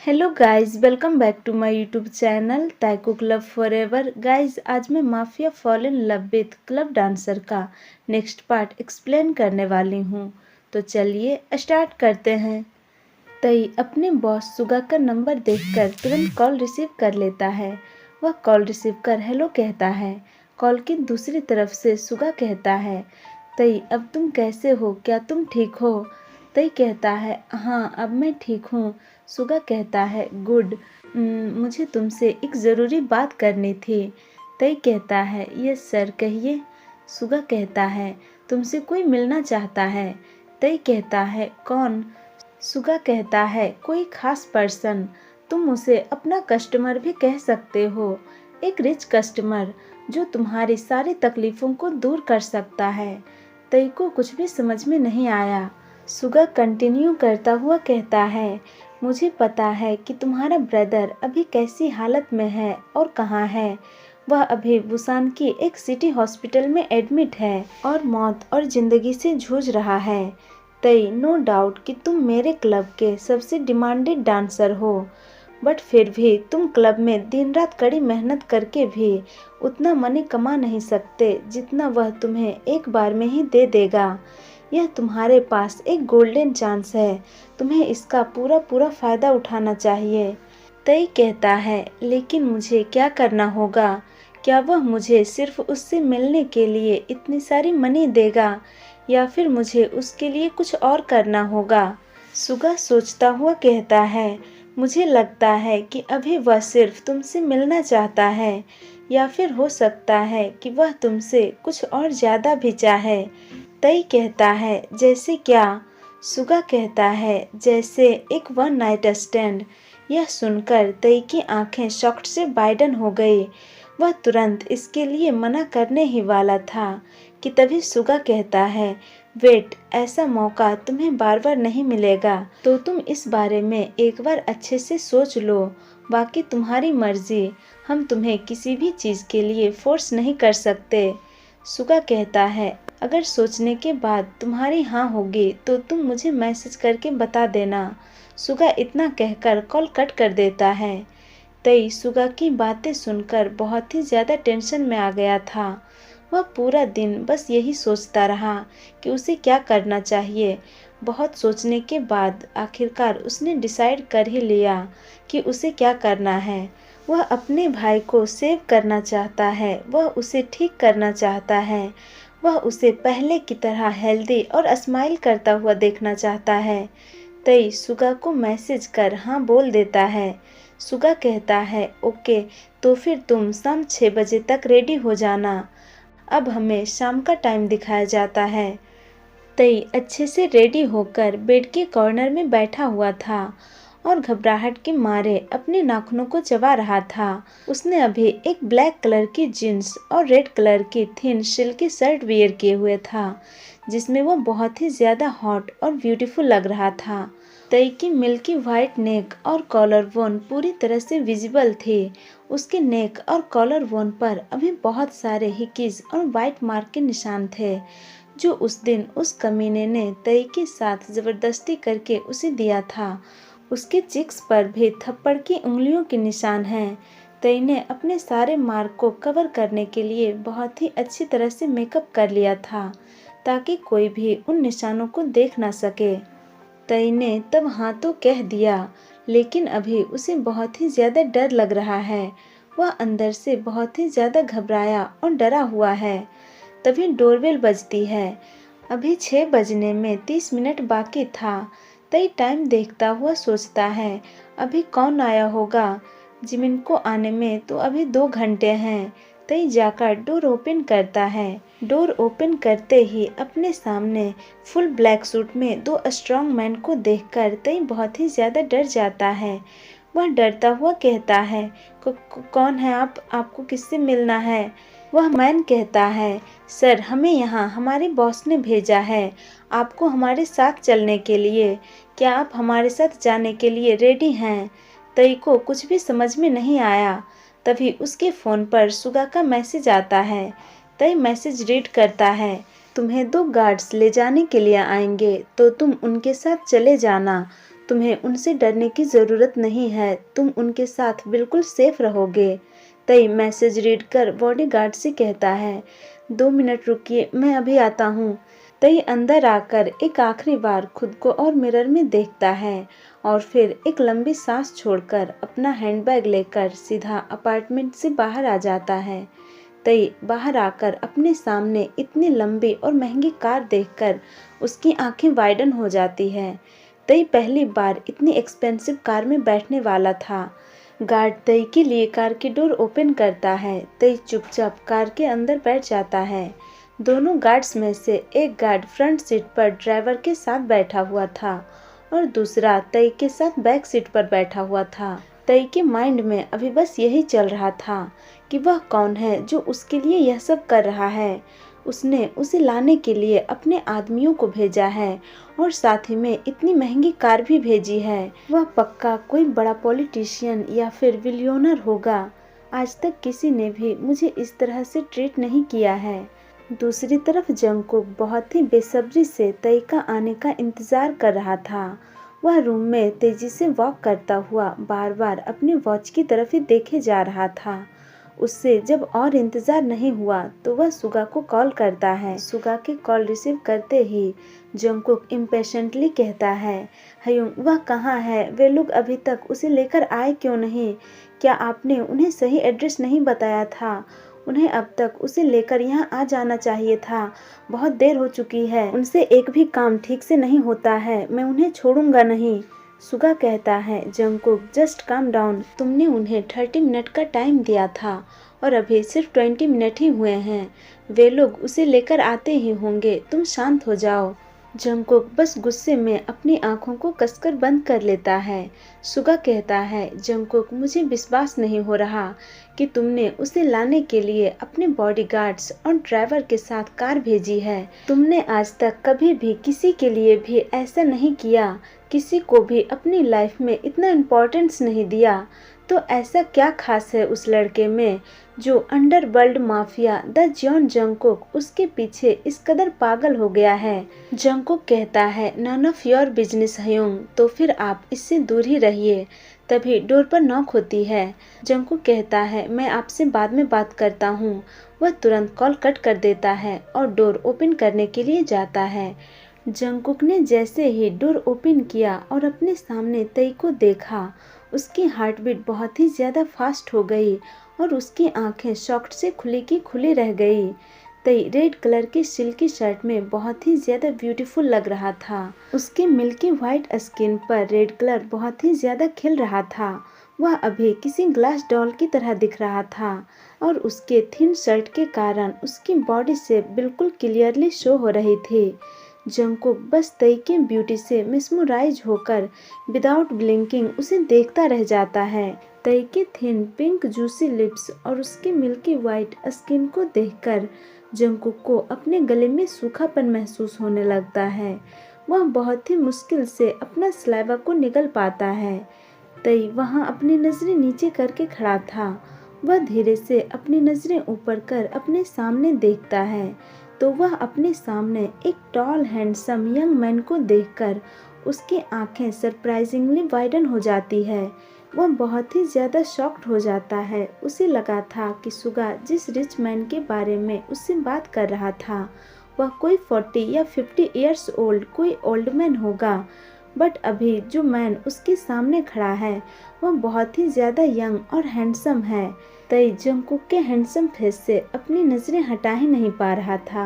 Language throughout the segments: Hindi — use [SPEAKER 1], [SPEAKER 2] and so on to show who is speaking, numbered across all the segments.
[SPEAKER 1] Hello guys, welcome back to my YouTube channel Taiko club forever. Guys, आज मैं mafia fall in love with club dancer का नेक्स्ट पार्ट एक्सप्लेन करने वाली हूँ। तो चलिए स्टार्ट करते हैं। तई अपने बॉस सुगा का नंबर देखकर तुरंत कॉल रिसीव कर लेता है। वह कॉल रिसीव कर हेलो कहता है। कॉल की दूसरी तरफ से सुगा कहता है, तई अब तुम कैसे हो, क्या तुम ठीक हो? तई कहता है, हाँ अब मैं ठीक हूँ। सुगा कहता है, गुड। मुझे तुमसे एक ज़रूरी बात करनी थी। तई कहता है, यस सर कहिए। सुगा कहता है, तुमसे कोई मिलना चाहता है। तई कहता है, कौन? सुगा कहता है, कोई खास पर्सन। तुम उसे अपना कस्टमर भी कह सकते हो। एक रिच कस्टमर जो तुम्हारी सारी तकलीफ़ों को दूर कर सकता है। तई को कुछ भी समझ में नहीं आया। सुगा कंटिन्यू करता हुआ कहता है, मुझे पता है कि तुम्हारा ब्रदर अभी कैसी हालत में है और कहाँ है। वह अभी बुसान की एक सिटी हॉस्पिटल में एडमिट है और मौत और ज़िंदगी से जूझ रहा है। तई नो डाउट कि तुम मेरे क्लब के सबसे डिमांडेड डांसर हो, बट फिर भी तुम क्लब में दिन रात कड़ी मेहनत करके भी उतना मनी कमा नहीं सकते जितना वह तुम्हें एक बार में ही दे देगा। यह तुम्हारे पास एक गोल्डन चांस है, तुम्हें इसका पूरा पूरा फ़ायदा उठाना चाहिए। तई कहता है, लेकिन मुझे क्या करना होगा? क्या वह मुझे सिर्फ उससे मिलने के लिए इतनी सारी मनी देगा या फिर मुझे उसके लिए कुछ और करना होगा? सुगा सोचता हुआ कहता है, मुझे लगता है कि अभी वह सिर्फ तुमसे मिलना चाहता है, या फिर हो सकता है कि वह तुमसे कुछ और ज़्यादा भी चाहे। तई कहता है, जैसे क्या? सुगा कहता है, जैसे एक वन नाइट स्टैंड। यह सुनकर तई की आंखें शॉक्ड से वाइडन हो गई। वह तुरंत इसके लिए मना करने ही वाला था कि तभी सुगा कहता है, वेट, ऐसा मौका तुम्हें बार बार नहीं मिलेगा, तो तुम इस बारे में एक बार अच्छे से सोच लो। बाकी तुम्हारी मर्जी, हम तुम्हें किसी भी चीज़ के लिए फोर्स नहीं कर सकते। सुगा कहता है, अगर सोचने के बाद तुम्हारी हाँ होगी तो तुम मुझे मैसेज करके बता देना। सुगा इतना कहकर कॉल कट कर देता है। तई सुगा की बातें सुनकर बहुत ही ज़्यादा टेंशन में आ गया था। वह पूरा दिन बस यही सोचता रहा कि उसे क्या करना चाहिए। बहुत सोचने के बाद आखिरकार उसने डिसाइड कर ही लिया कि उसे क्या करना है। वह अपने भाई को सेव करना चाहता है, वह उसे ठीक करना चाहता है, वह उसे पहले की तरह हेल्दी और स्माइल करता हुआ देखना चाहता है। तई सुगा को मैसेज कर हाँ बोल देता है। सुगा कहता है, ओके, तो फिर तुम शाम 6 बजे तक रेडी हो जाना। अब हमें शाम का टाइम दिखाया जाता है। तई अच्छे से रेडी होकर बेड के कॉर्नर में बैठा हुआ था और घबराहट के मारे अपने नाखूनों को चबा रहा था। उसने अभी एक ब्लैक कलर की जीन्स और रेड कलर की थिन सिल्की शर्ट वियर किए हुए था, जिसमें वो बहुत ही ज़्यादा हॉट और ब्यूटीफुल लग रहा था। तई की मिल्की वाइट नेक और कॉलर बोन पूरी तरह से विजिबल थे। उसके नेक और कॉलर बोन पर अभी बहुत सारे हिकीज और वाइट मार्क के निशान थे, जो उस दिन उस कमीने ने तई के साथ ज़बरदस्ती करके उसे दिया था। उसके चिक्स पर भी थप्पड़ की उंगलियों के निशान हैं। तई ने अपने सारे मार्क को कवर करने के लिए बहुत ही अच्छी तरह से मेकअप कर लिया था, ताकि कोई भी उन निशानों को देख ना सके। तई ने तब हाँ तो कह दिया, लेकिन अभी उसे बहुत ही ज़्यादा डर लग रहा है। वह अंदर से बहुत ही ज़्यादा घबराया और डरा हुआ है। तभी डोरबेल बजती है। अभी 6 बजने में 30 मिनट बाकी था। तई टाइम देखता हुआ सोचता है, अभी कौन आया होगा? जिमिन को आने में तो अभी 2 घंटे हैं। तई जाकर डोर ओपन करता है। डोर ओपन करते ही अपने सामने फुल ब्लैक सूट में 2 स्ट्रॉन्ग मैन को देखकर तई बहुत ही ज़्यादा डर जाता है। वह डरता हुआ कहता है, कौन है आप? आपको किससे मिलना है? वह मैन कहता है, सर हमें यहाँ हमारे बॉस ने भेजा है आपको हमारे साथ चलने के लिए। क्या आप हमारे साथ जाने के लिए रेडी हैं? तई को कुछ भी समझ में नहीं आया। तभी उसके फ़ोन पर सुगा का मैसेज आता है। तई मैसेज रीड करता है, तुम्हें 2 गार्ड्स ले जाने के लिए आएंगे, तो तुम उनके साथ चले जाना। तुम्हें उनसे डरने की ज़रूरत नहीं है, तुम उनके साथ बिल्कुल सेफ रहोगे। तई मैसेज रीड कर बॉडीगार्ड से कहता है, 2 मिनट रुकिए, मैं अभी आता हूँ। तई अंदर आकर एक आखिरी बार खुद को और मिरर में देखता है और फिर एक लंबी सांस छोड़कर अपना हैंडबैग लेकर सीधा अपार्टमेंट से बाहर आ जाता है। तई बाहर आकर अपने सामने इतनी लंबी और महंगी कार देखकर उसकी आंखें वाइडन हो जाती है। तई पहली बार इतनी एक्सपेंसिव कार में बैठने वाला था। गार्ड तई के लिए कार की डोर ओपन करता है। तई चुपचाप कार के अंदर बैठ जाता है। दोनों गार्ड्स में से एक गार्ड फ्रंट सीट पर ड्राइवर के साथ बैठा हुआ था और दूसरा तई के साथ बैक सीट पर बैठा हुआ था। तई के माइंड में अभी बस यही चल रहा था कि वह कौन है जो उसके लिए यह सब कर रहा है। उसने उसे लाने के लिए अपने आदमियों को भेजा है और साथ ही में इतनी महंगी कार भी भेजी है। वह पक्का कोई बड़ा पॉलिटिशियन या फिर बिलियनर होगा। आज तक किसी ने भी मुझे इस तरह से ट्रीट नहीं किया है। दूसरी तरफ जंगकुक बहुत ही बेसब्री से तई का आने का इंतजार कर रहा था। वह रूम में तेजी से वॉक करता हुआ बार बार अपनी वॉच की तरफ ही देखे जा रहा था। उससे जब और इंतजार नहीं हुआ तो वह सुगा को कॉल करता है। सुगा के कॉल रिसीव करते ही जंगकुक इम्पेशेंटली कहता है, हयुंग वह कहाँ है? वे लोग अभी तक उसे लेकर आए क्यों नहीं? क्या आपने उन्हें सही एड्रेस नहीं बताया था? उन्हें अब तक उसे लेकर यहाँ आ जाना चाहिए था। बहुत देर हो चुकी है। उनसे एक भी काम ठीक से नहीं होता है। मैं उन्हें छोड़ूंगा नहीं। सुगा कहता है, जंगकुक जस्ट काम डाउन। तुमने उन्हें 30 मिनट का टाइम दिया था और अभी सिर्फ 20 मिनट ही हुए हैं। वे लोग उसे लेकर आते ही होंगे। तुम शांत हो जाओ। जंगकुक बस गुस्से में अपनी आंखों को कसकर बंद कर लेता है। सुगा कहता है, जंगकुक मुझे विश्वास नहीं हो रहा कि तुमने उसे लाने के लिए अपने बॉडीगार्ड्स और ड्राइवर के साथ कार भेजी है। तुमने आज तक कभी भी किसी के लिए भी ऐसा नहीं किया, किसी को भी अपनी लाइफ में इतना इम्पोर्टेंस नहीं दिया। तो ऐसा क्या खास है उस लड़के में जो underworld mafia the John Jungkook उसके पीछे इस कदर पागल हो गया है? जंगकुक कहता है, नन ऑफ योर बिजनेस हयुंग, तो फिर आप इससे दूर ही रहिए। तभी डोर पर नॉक होती है। जंगकुक कहता है, मैं आपसे बाद में बात करता हूँ। वह तुरंत कॉल कट कर देता है और डोर ओपन करने के लिए जाता है। जंगकुक ने जैसे ही डोर ओपन किया और अपने सामने तई को देखा, उसकी हार्ट बीट बहुत ही ज़्यादा फास्ट हो गई और उसकी आंखें शॉक्ड से खुली की खुली रह गई। तई रेड कलर की सिल्की शर्ट में बहुत ही ज़्यादा ब्यूटीफुल लग रहा था। उसके मिल्की वाइट स्किन पर रेड कलर बहुत ही ज़्यादा खिल रहा था। वह अभी किसी ग्लास डॉल की तरह दिख रहा था और उसके थिन शर्ट के कारण उसकी बॉडी शेप बिल्कुल क्लियरली शो हो रही थी। जंगकुक बस तई की ब्यूटी से मिसमराइज होकर विदाउट ब्लिंकिंग उसे देखता रह जाता है। तई के थिन पिंक जूसी लिप्स और उसकी मिल्की वाइट स्किन को देखकर जंगकुक को अपने गले में सूखापन महसूस होने लगता है। वह बहुत ही मुश्किल से अपना सलाइवा को निगल पाता है। तई वहाँ अपनी नज़रें नीचे करके खड़ा था। वह धीरे से अपनी नज़रें ऊपर कर अपने सामने देखता है तो वह अपने सामने एक टॉल हैंडसम यंग मैन को देखकर उसकी आंखें सरप्राइजिंगली वाइडन हो जाती है। वह बहुत ही ज़्यादा शॉक्ड हो जाता है। उसे लगा था कि सुगा जिस रिच मैन के बारे में उससे बात कर रहा था वह कोई 40 या 50 ईयर्स ओल्ड कोई ओल्ड मैन होगा, बट अभी जो मैन उसके सामने खड़ा है वह बहुत ही ज़्यादा यंग और हैंडसम है। तई जंगकुक के हैंडसम फेस से अपनी नज़रें हटा ही नहीं पा रहा था।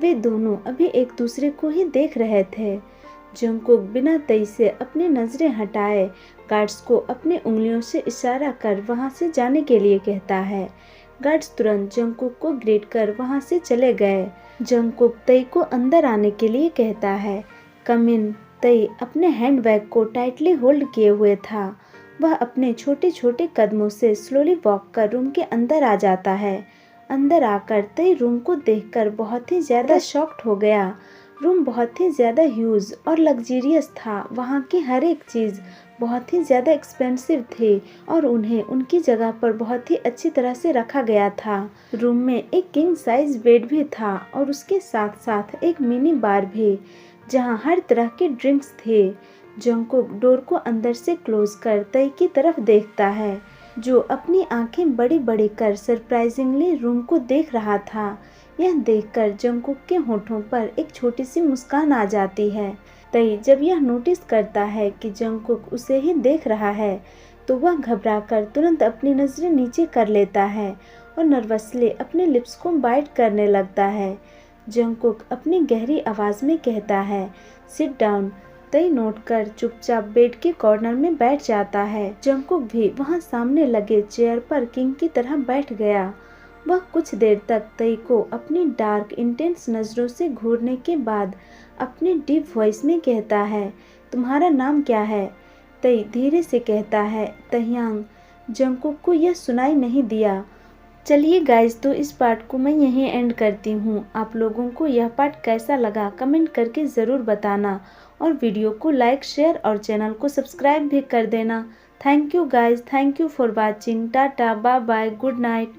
[SPEAKER 1] वे दोनों अभी एक दूसरे को ही देख रहे थे। जंगकुक बिना तई से अपनी नज़रें हटाए गार्ड्स को अपने उंगलियों से इशारा कर वहां से जाने के लिए कहता है। गार्ड्स तुरंत जंगकुक को ग्रीट कर वहां से चले गए। जंगकुक तई को अंदर आने के लिए कहता है। कम इन। तई अपने हैंडबैग को टाइटली होल्ड किए हुए था। वह अपने छोटे छोटे कदमों से स्लोली वॉक कर रूम के अंदर आ जाता है। अंदर आकर तई रूम को देखकर बहुत ही ज़्यादा शॉक्ड हो गया। रूम बहुत ही ज़्यादा ह्यूज और लग्जीरियस था। वहाँ की हर एक चीज़ बहुत ही ज़्यादा एक्सपेंसिव थी और उन्हें उनकी जगह पर बहुत ही अच्छी तरह से रखा गया था। रूम में एक किंग साइज बेड भी था और उसके साथ साथ एक मिनी बार भी जहाँ हर तरह के ड्रिंक्स थे। जंगकुक डोर को अंदर से क्लोज कर तई की तरफ देखता है, जो अपनी आंखें बड़ी बड़ी कर सरप्राइजिंगली रूम को देख रहा था। यह देखकर जंगकुक के होठों पर एक छोटी सी मुस्कान आ जाती है। तई जब यह नोटिस करता है कि जंगकुक उसे ही देख रहा है, तो वह घबराकर तुरंत अपनी नज़रें नीचे कर लेता है और नर्वसली अपने लिप्स को बाइट करने लगता है। जंगकुक अपनी गहरी आवाज़ में कहता है, सिट डाउन। तई नोट कर चुपचाप बेड के कॉर्नर में बैठ जाता है। जंगकुक भी वहां सामने लगे चेयर पर किंग की तरह बैठ गया। वह कुछ देर तक तई को अपनी डार्क इंटेंस नज़रों से घूरने के बाद अपनी डीप वॉइस में कहता है, तुम्हारा नाम क्या है? तई धीरे से कहता है, तह्यांग। जंगकुक को यह सुनाई नहीं दिया। चलिए गाइज, तो इस पार्ट को मैं यहीं एंड करती हूँ। आप लोगों को यह पार्ट कैसा लगा कमेंट करके ज़रूर बताना और वीडियो को लाइक शेयर और चैनल को सब्सक्राइब भी कर देना। Thank you guys, thank you for watching. Tata, bye bye, good night.